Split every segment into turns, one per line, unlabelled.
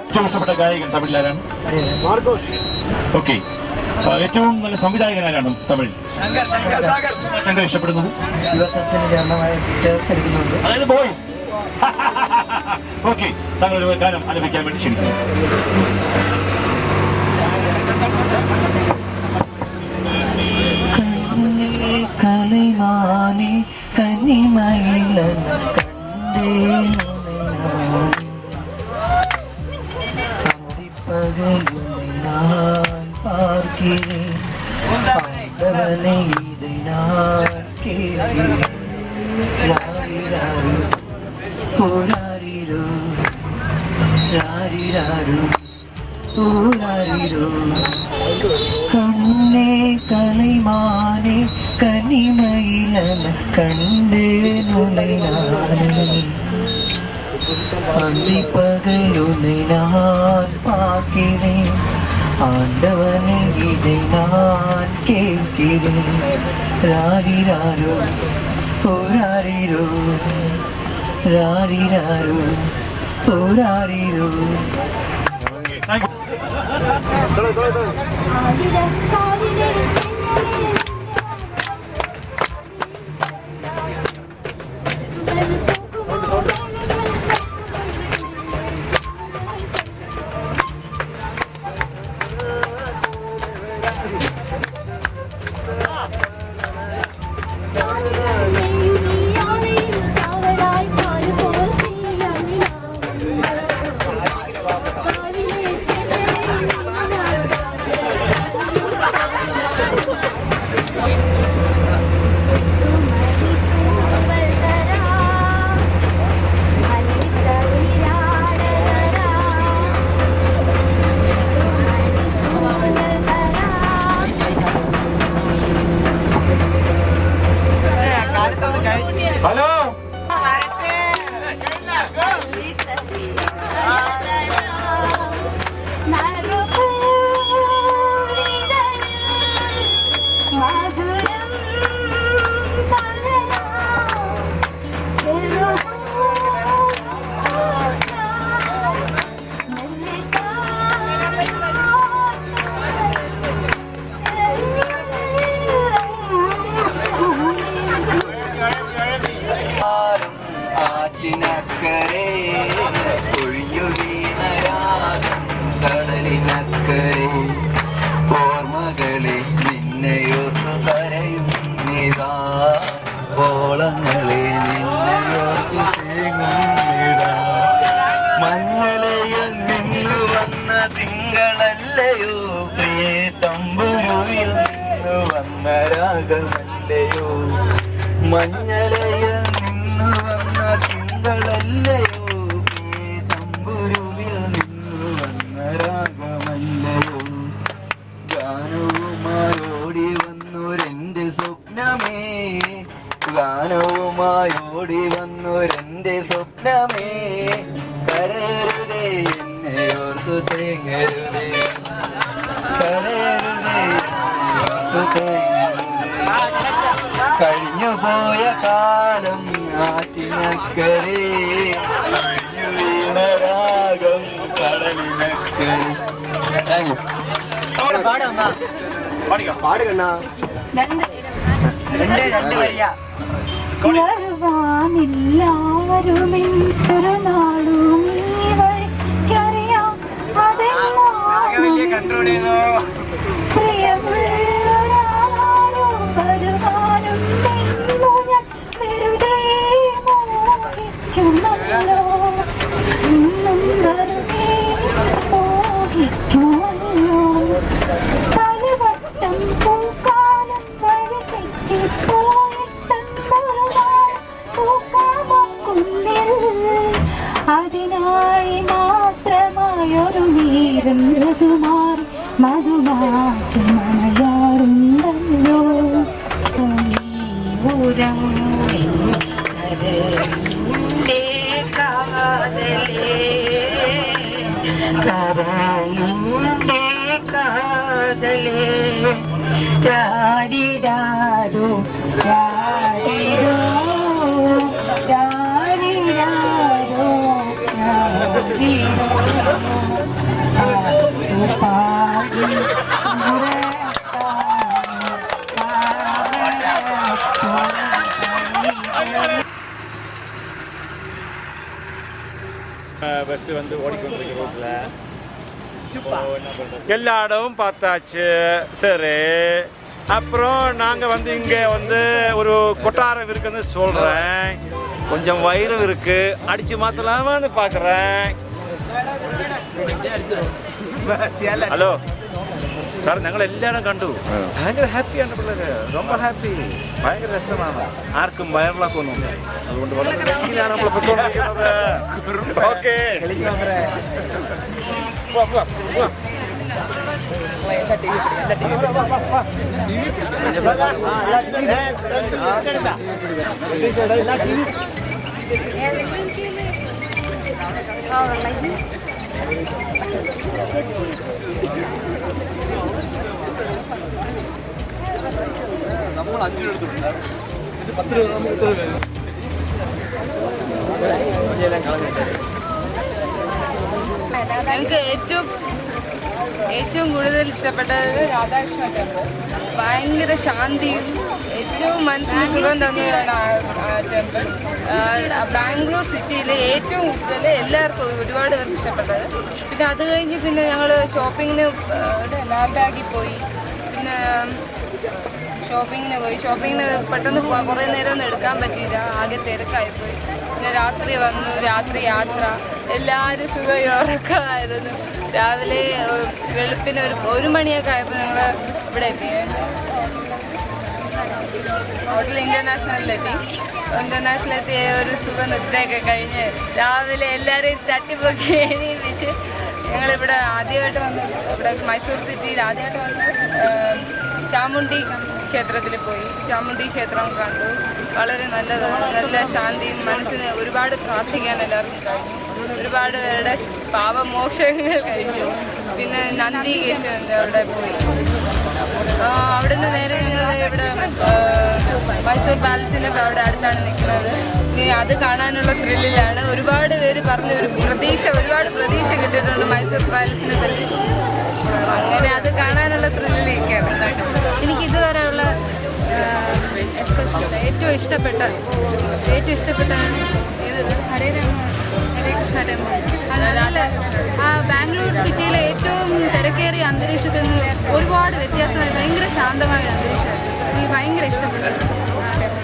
ഏറ്റവും ഇഷ്ടപ്പെട്ട ഗായകൻ തമിഴിലാരാണ്? ഓക്കെ. ഏറ്റവും നല്ല സംവിധായകൻ ആരാണ് തമിഴ്? ശങ്കർ. ഇഷ്ടപ്പെടുന്നത് അതായത് ബോയ്സ്. ഓക്കെ, താങ്കൾ ഒരു ഗാനം ആലപിക്കാൻ വേണ്ടി ക്ഷണിക്കുന്നു.
കലൈമാനി കനിമയിലൻ நான் பார்க்கிறேன் ஆண்டவனை இதை நான் கேட்கிறேன் ராரிராரு போராரிரோ ராரிராரு போராரிரோ கண்ணே கலைமானே கனிமயிலன கண்டேன் உன்னை நானே அந்தி பகல் உன்னை நான் பார்க்கிறேன் ஆண்டவனை இதை நான் கேட்கிறேன் ராரிராரோ போராரிரோ ராரிராரோ போராரிரோ. ഓർമ്മകളെ നിന്നെയോർത്തു കരയും നീതാ ഓളങ്ങളെ നിന്നെയോർത്തു തേങ്ങുന്നിതാ മഞ്ഞളയിൽ നിന്നു വന്ന തിങ്കളല്ലയോ പ്രിയേ തമ്പുരുവിൽ നിന്നു വന്ന രാഗമല്ലയോ മഞ്ഞളയിൽ നിന്നു വന്ന തിങ്കളല്ലയോ പ്രിയേ തമ്പുരുവിൽ നിന്നു വന്ന രാഗമല്ലയോ ഗാനവുമായോടി വന്നൊരെന്റെ സ്വപ്നമേ ഗാനവുമായോടി വന്നൊരെന്റെ സ്വപ്നമേ കരയരുതേ എന്നെ ഓർത്തു തേങ്ങരുതേ കരയരുതേ ഓർത്തു തേങ്ങരുതേ കഴിഞ്ഞുപോയ കാലം ആറ്റിനക്കരേ കഴിഞ്ഞു വീണ രാഗം കടലിനക്കരേ.
വരുവാനില്ലാവരുമെന്തൊരു നാളും ഈ വഴിക്കറിയാം പ്രിയമുള്ളൊരാളും വരുവാനും ഞാൻ വെറുതെ മോഹിക്കുന്നല്ലോ ഇന്നും വെറുതെ മോഹിക്കുമല്ലോ പലവട്ടം പൂക്കാലം വഴി തെറ്റിപ്പോയിട്ടെന്നൊരു നാൾ പൂക്കാമൊക്കുന്നിൽ അതിനായി മാത്രമായൊരു നീരം മധുമാറി
കാതലേ രാരിരാരോ രാരിരോ രാരിരാരോ രാരിരോ പാടി
பஸ் வந்து ஓடிக்கொண்டிருக்க ரோட்ல
எல்லா இடமும் பார்த்தாச்சு. சரி, அப்புறம் நாங்கள் வந்து இங்கே வந்து ஒரு கொட்டாரம் இருக்குன்னு சொல்கிறேன். கொஞ்சம் வயிறு இருக்கு, அடித்து மாற்றலாமா வந்து பார்க்குறேன். ഹലോ സാർ, ഞങ്ങൾ എല്ലാവരും കണ്ടു. ഭയങ്കര ഹാപ്പിയാണ് പിള്ളേര്, ரொம்ப ഹാപ്പി, ഭയങ്കര രസമാണ്, ആർക്കും വയറിളക്കൊന്നുമില്ല. അതുകൊണ്ട് വളരെ രസത്തിലാണ് നമ്മൾ പോയിക്കൊണ്ടിരിക്കുന്നത്. ഓക്കെ,
നമ്മൾ 5 രൂപ എടുത്തിട്ടുണ്ട്. ഇത് 10 രൂപ നമുക്ക് ഇത്ര വരും.
ഞങ്ങൾക്ക് ഏറ്റവും കൂടുതൽ ഇഷ്ടപ്പെട്ടത് രാധാകൃഷ്ണ ടെമ്പിൾ. ഭയങ്കര ശാന്തിയും ഏറ്റവും മനസ്സിന് സുഖം തോന്നിയതാണ് ആ ടെമ്പിൾ. ബാംഗ്ലൂർ സിറ്റിയിൽ ഏറ്റവും കൂടുതൽ എല്ലാവർക്കും ഒരുപാട് പേർക്ക് ഇഷ്ടപ്പെട്ടത്. പിന്നെ അത് കഴിഞ്ഞ് പിന്നെ ഞങ്ങൾ ഷോപ്പിങ്ങിന് ലാൽബാഗിൽ പോയി. പിന്നെ ഷോപ്പിങ്ങിന് പെട്ടെന്ന് കുറേ നേരമൊന്നും എടുക്കാൻ പറ്റിയില്ല, ആകെ തിരക്കായിപ്പോയി. പിന്നെ രാത്രി വന്നു, രാത്രി യാത്ര, എല്ലാവരും സുഖയോറക്കമായിരുന്നു. രാവിലെ വെളുപ്പിന് 1 മണിയൊക്കെ ആയപ്പോൾ ഞങ്ങൾ ഇവിടെ എത്തി, ഹോട്ടൽ ഇൻ്റർനാഷണലിലെത്തി. ഒരു സുഖനിദ്രയൊക്കെ കഴിഞ്ഞ് രാവിലെ എല്ലാവരെയും തട്ടിപ്പൊക്കി എണീപ്പിച്ച് ഞങ്ങളിവിടെ ആദ്യമായിട്ട് വന്നത്, ഇവിടെ മൈസൂർ സിറ്റിയിൽ ആദ്യമായിട്ട് വന്നത് ചാമുണ്ഡി ക്ഷേത്രത്തിൽ പോയി. ചാമുണ്ഡി ക്ഷേത്രം കണ്ടു. വളരെ നല്ലതാണ്, നല്ല ശാന്തിയും, മനസ്സിന് ഒരുപാട് പ്രാർത്ഥിക്കാൻ എല്ലാവർക്കും കഴിഞ്ഞു. ഒരുപാട് പേരുടെ പാപമോക്ഷങ്ങൾ കഴിഞ്ഞു. പിന്നെ നന്ദികേശവൻ്റെ അവിടെ പോയി. അവിടുന്ന് നേരെ ഞങ്ങൾ ഇവിടെ മൈസൂർ പാലസിൻ്റെ അവിടെ അടുത്താണ് നിൽക്കുന്നത്. ഇനി അത് കാണാനുള്ള ത്രില്ലിലാണ്. ഒരുപാട് പേര് പറഞ്ഞ് ഒരുപാട് പ്രതീക്ഷ കിട്ടിയിട്ടുണ്ട് മൈസൂർ പാലസിൻ്റെ പറ്റി. അങ്ങനെ അത് കാണാനുള്ള ത്രില്ലിലേക്കാണ്. എനിക്ക് ഇതുവരെയുള്ള ഏറ്റവും ഇഷ്ടപ്പെട്ട ഹരേ കൃഷ്ണ ടെമ്പിൾ. നല്ല ബാംഗ്ലൂർ സിറ്റിയിലെ ഏറ്റവും തിരക്കേറിയ അന്തരീക്ഷത്തിൽ നിന്ന് ഒരുപാട് വ്യത്യാസമായി ഭയങ്കര ശാന്തമായ ഒരു അന്തരീക്ഷമായിരുന്നു. എനിക്ക് ഭയങ്കര ഇഷ്ടപ്പെട്ടു ആ ടെമ്പിൾ.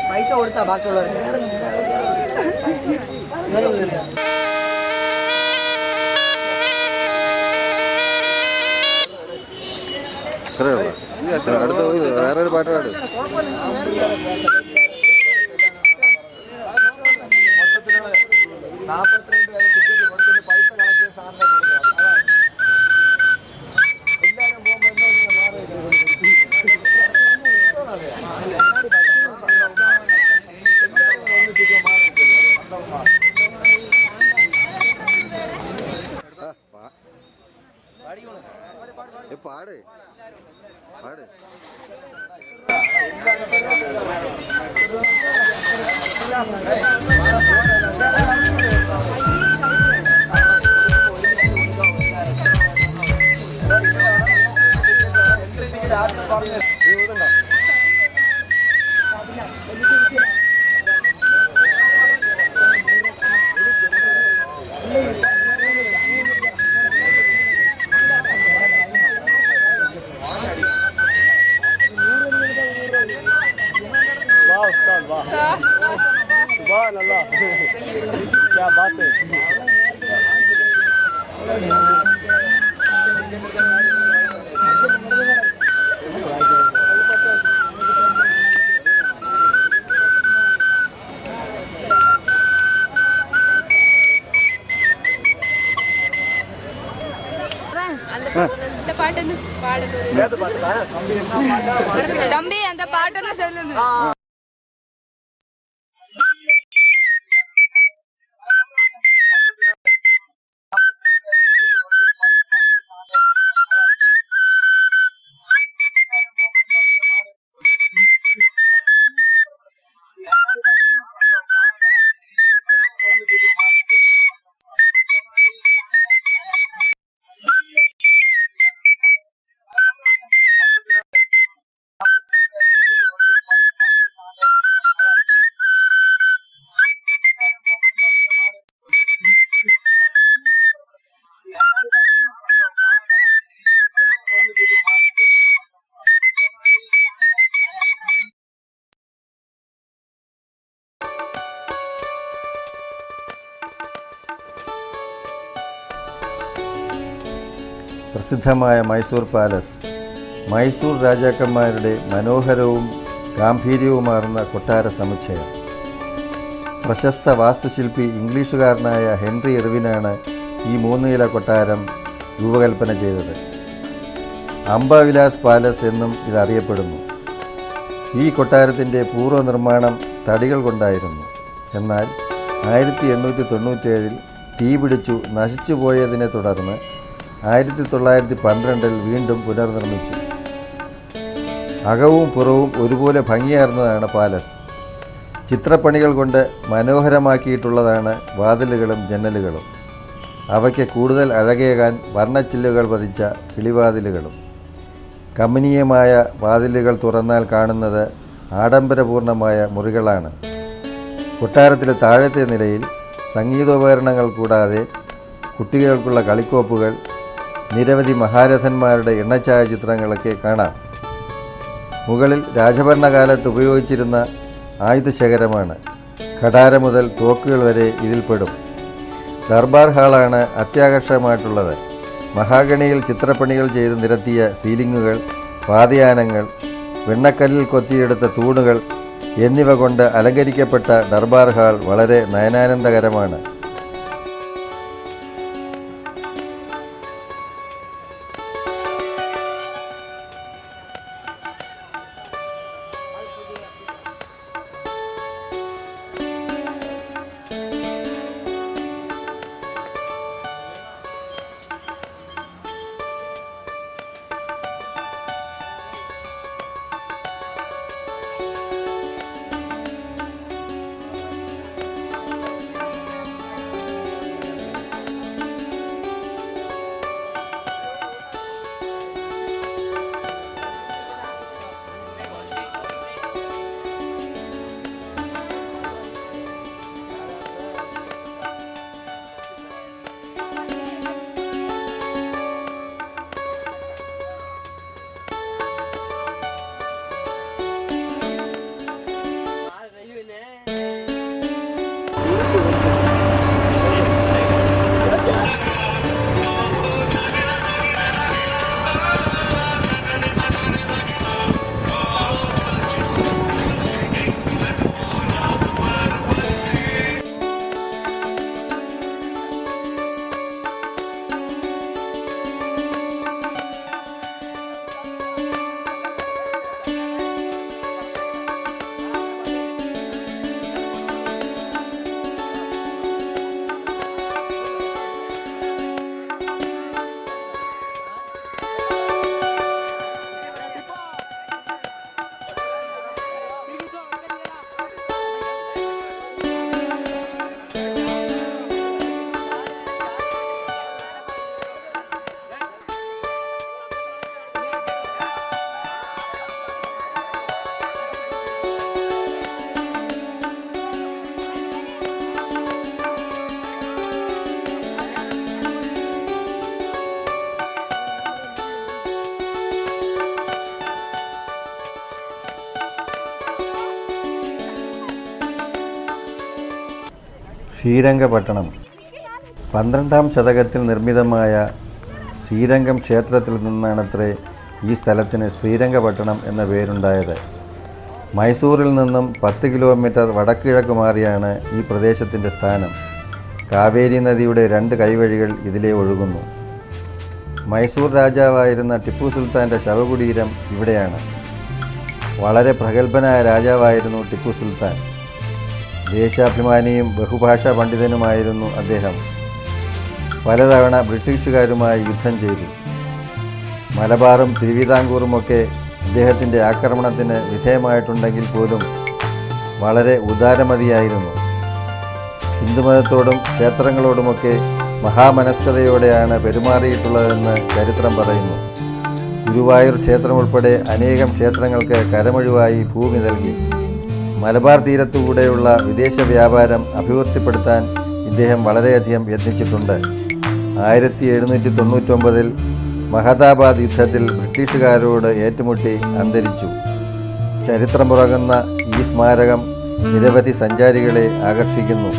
പൈസ കൊടുത്താ ബാക്കിയുള്ളവർക്ക്.
അടുത്ത വേറൊരു പാട്ട് പാട്. പാട് പാട്. सुभान अल्लाह, क्या बात है.
தம்பி அந்த பாட்டெல்லாம் சொல்லுங்க.
പ്രസിദ്ധമായ മൈസൂർ പാലസ് മൈസൂർ രാജാക്കന്മാരുടെ മനോഹരവും ഗാംഭീര്യവുമാർന്ന കൊട്ടാര സമുച്ചയം. പ്രശസ്ത വാസ്തുശില്പി ഇംഗ്ലീഷുകാരനായ ഹെൻറി ഇർവിനാണ് ഈ 3 നില കൊട്ടാരം രൂപകൽപ്പന ചെയ്തത്. അംബാവിലാസ് പാലസ് എന്നും ഇതറിയപ്പെടുന്നു. ഈ കൊട്ടാരത്തിൻ്റെ പൂർവ്വ നിർമ്മാണം തടികൾ കൊണ്ടായിരുന്നു. എന്നാൽ 1897 തീപിടിച്ചു നശിച്ചുപോയതിനെ തുടർന്ന് 1912 വീണ്ടും പുനർനിർമ്മിച്ചു. അകവും പുറവും ഒരുപോലെ ഭംഗിയാർന്നതാണ് പാലസ്. ചിത്രപ്പണികൾ കൊണ്ട് മനോഹരമാക്കിയിട്ടുള്ളതാണ് വാതിലുകളും ജനലുകളും. അവയ്ക്ക് കൂടുതൽ അഴകേകാൻ വർണ്ണച്ചില്ലുകൾ പതിച്ച കിളിവാതിലുകളും. കമനീയമായ വാതിലുകൾ തുറന്നാൽ കാണുന്നത് ആഡംബരപൂർണമായ മുറികളാണ്. കൊട്ടാരത്തിലെ താഴത്തെ നിലയിൽ സംഗീതോപകരണങ്ങൾ കൂടാതെ കുട്ടികൾക്കുള്ള കളിക്കോപ്പുകൾ, നിരവധി മഹാരഥന്മാരുടെ എണ്ണച്ചായ ചിത്രങ്ങളൊക്കെ കാണാം. മുകളിൽ രാജഭരണകാലത്ത് ഉപയോഗിച്ചിരുന്ന ആയുധശേഖരമാണ്. കഠാര മുതൽ തോക്കുകൾ വരെ ഇതിൽപ്പെടും. ദർബാർ ഹാളാണ് അത്യാകർഷകമായിട്ടുള്ളത്. മഹാഗണിയിൽ ചിത്രപ്പണികൾ ചെയ്ത് നിരത്തിയ സീലിങ്ങുകൾ, വാദ്യാനങ്ങൾ, വെണ്ണക്കല്ലിൽ കൊത്തിയെടുത്ത തൂണുകൾ എന്നിവ കൊണ്ട് അലങ്കരിക്കപ്പെട്ട ദർബാർ ഹാൾ വളരെ നയനാനന്ദകരമാണ്. ശ്രീരംഗപട്ടണം 12ാം ശതകത്തിൽ നിർമ്മിതമായ ശ്രീരംഗം ക്ഷേത്രത്തിൽ നിന്നാണത്രേ ഈ സ്ഥലത്തിന് ശ്രീരംഗപട്ടണം എന്ന പേരുണ്ടായത്. മൈസൂരിൽ നിന്നും 10 കിലോമീറ്റർ വടക്കിഴക്ക് മാറിയാണ് ഈ പ്രദേശത്തിൻ്റെ സ്ഥാനം. കാവേരി നദിയുടെ 2 കൈവഴികൾ ഇതിലെ ഒഴുകുന്നു. മൈസൂർ രാജാവായിരുന്ന ടിപ്പു സുൽത്താൻ്റെ ശവകുടീരം ഇവിടെയാണ്. വളരെ പ്രഗത്ഭനായ രാജാവായിരുന്നു ടിപ്പു സുൽത്താൻ. ദേശാഭിമാനിയും ബഹുഭാഷാ പണ്ഡിതനുമായിരുന്നു അദ്ദേഹം. പലതവണ ബ്രിട്ടീഷുകാരുമായി യുദ്ധം ചെയ്തു. മലബാറും തിരുവിതാംകൂറുമൊക്കെ അദ്ദേഹത്തിൻ്റെ ആക്രമണത്തിന് വിധേയമായിട്ടുണ്ടെങ്കിൽ പോലും വളരെ ഉദാരമതിയായിരുന്നു. ഹിന്ദുമതത്തോടും ക്ഷേത്രങ്ങളോടുമൊക്കെ മഹാമനസ്കതയോടെയാണ് പെരുമാറിയിട്ടുള്ളതെന്ന് ചരിത്രം പറയുന്നു. ഗുരുവായൂർ ക്ഷേത്രം ഉൾപ്പെടെ അനേകം ക്ഷേത്രങ്ങൾക്ക് കരമൊഴിവായി ഭൂമി നൽകി. മലബാർ തീരത്തുകൂടെയുള്ള വിദേശ വ്യാപാരം അഭിവൃദ്ധിപ്പെടുത്താൻ ഇദ്ദേഹം വളരെയധികം യത്നിച്ചിട്ടുണ്ട്. 1799 മഹദാബാദ് യുദ്ധത്തിൽ ബ്രിട്ടീഷുകാരോട് ഏറ്റുമുട്ടി അന്തരിച്ചു. ചരിത്രമുറങ്ങുന്ന ഈ സ്മാരകം നിരവധി സഞ്ചാരികളെ ആകർഷിക്കുന്നു.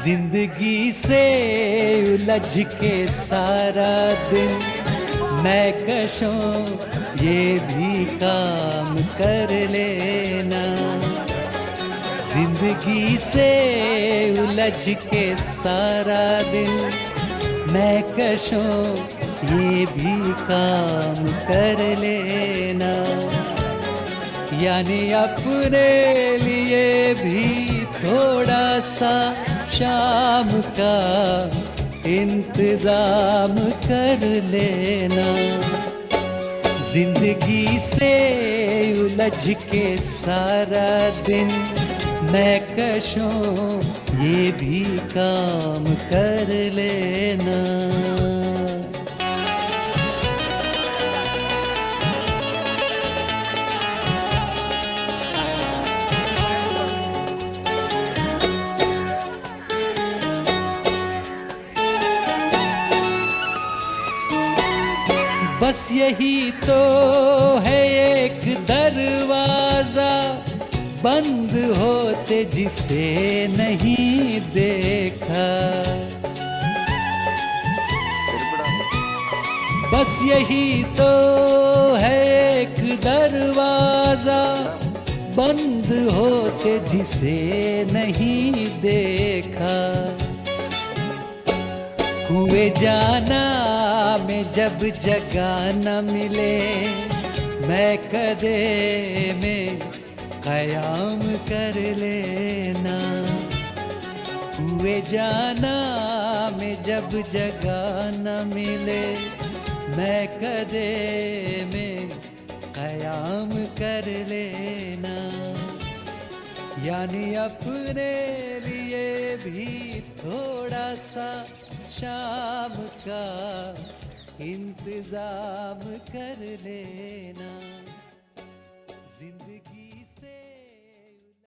जिंदगी से उलझ के सारा दिन मैं कशों ये भी काम कर लेना। जिंदगी से उलझ के सारा दिन मैं कशों ये भी काम कर लेना। यानी अपने लिए भी थोड़ा सा शाम का इंतजाम कर लेना। जिंदगी से उलझ के सारा दिन मैं कशों ये भी काम कर लेना। बस यही तो है एक दरवाजा बंद होते जिसे नहीं देखा। बस यही तो है एक दरवाजा बंद होते जिसे नहीं देखा। कुएं जाना में जब जगह न मिले मैं कदे में क़याम कर लेना। कुएं जाना में जब जगह न मिले मैं कदे में क़याम कर लेना। यानी अपने लिए भी थोड़ा सा शाम का इंतजाम कर लेना। जिंदगी